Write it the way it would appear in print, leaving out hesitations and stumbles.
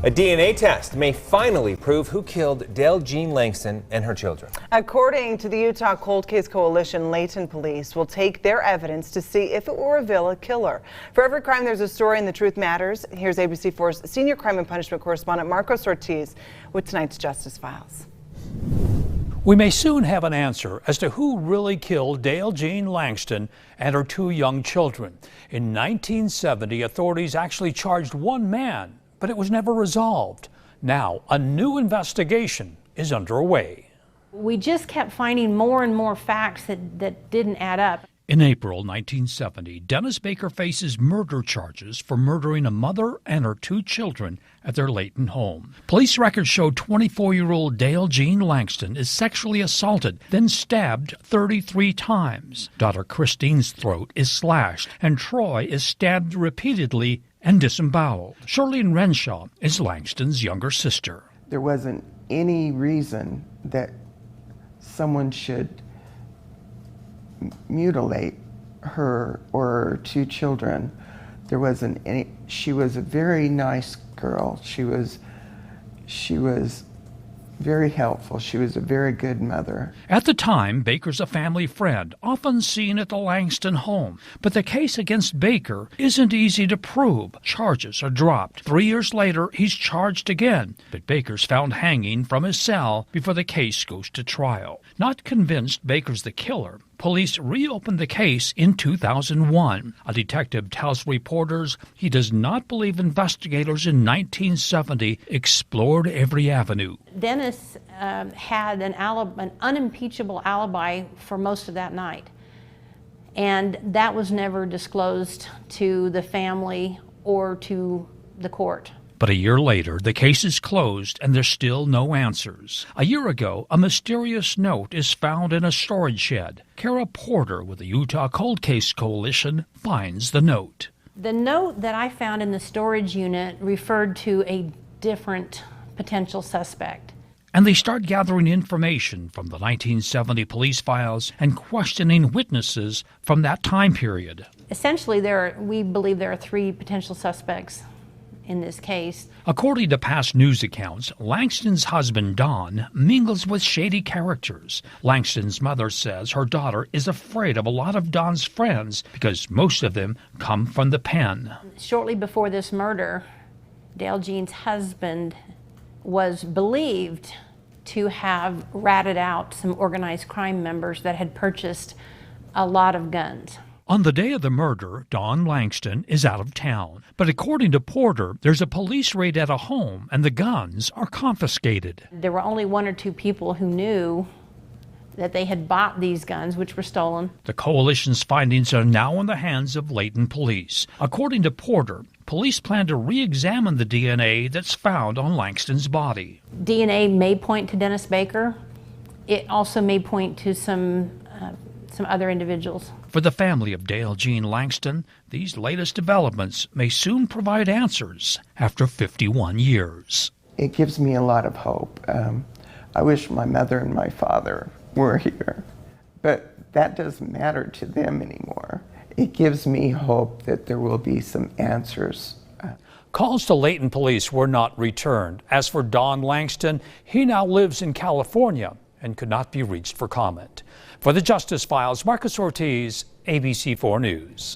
A DNA test may finally prove who killed Dale Jean Langston and her children. According to the Utah Cold Case Coalition, Layton police will take their evidence to see if it will reveal a killer. For every crime, there's a story, and the truth matters. Here's ABC4's senior crime and punishment correspondent Marcos Ortiz with tonight's Justice Files. We may soon have an answer as to who really killed Dale Jean Langston and her two young children. In 1970, authorities actually charged one man, but it was never resolved. Now, a new investigation is underway. We just kept finding more and more facts that didn't add up. In April 1970, Dennis Baker faces murder charges for murdering a mother and her two children at their Layton home. Police records show 24-year-old Dale Jean Langston is sexually assaulted, then stabbed 33 times. Daughter Christine's throat is slashed, and Troy is stabbed repeatedly and disemboweled. Shirlene Renshaw is Langston's younger sister. There wasn't any reason that someone should mutilate her or her two children. There wasn't any. She was a very nice girl. She was very helpful. She was a very good mother. At the time, Baker's a family friend, often seen at the Langston home. But the case against Baker isn't easy to prove. Charges are dropped. 3 years later, he's charged again. But Baker's found hanging from his cell before the case goes to trial. Not convinced Baker's the killer, police reopened the case in 2001. A detective tells reporters he does not believe investigators in 1970 explored every avenue. Dennis had an unimpeachable alibi for most of that night, and that was never disclosed to the family or to the court. But a year later, the case is closed and there's still no answers. A year ago, a mysterious note is found in a storage shed. Kara Porter with the Utah Cold Case Coalition finds the note. The note that I found in the storage unit referred to a different potential suspect. And they start gathering information from the 1970 police files and questioning witnesses from that time period. Essentially, we believe there are three potential suspects in this case. According to past news accounts, Langston's husband, Don, mingles with shady characters. Langston's mother says her daughter is afraid of a lot of Don's friends because most of them come from the pen. Shortly before this murder, Dale Jean's husband was believed to have ratted out some organized crime members that had purchased a lot of guns. On the day of the murder, Don Langston is out of town. But according to Porter, there's a police raid at a home and the guns are confiscated. There were only one or two people who knew that they had bought these guns, which were stolen. The coalition's findings are now in the hands of Layton police. According to Porter, police plan to re-examine the DNA that's found on Langston's body. DNA may point to Dennis Baker. It also may point to some other individuals. For the family of Dale Jean Langston, these latest developments may soon provide answers after 51 years. It gives me a lot of hope. I wish my mother and my father were here, but that doesn't matter to them anymore. It gives me hope that there will be some answers. Calls to Layton police were not returned. As for Don Langston, he now lives in California and could not be reached for comment. For the Justice Files, Marcos Ortiz, ABC4 News.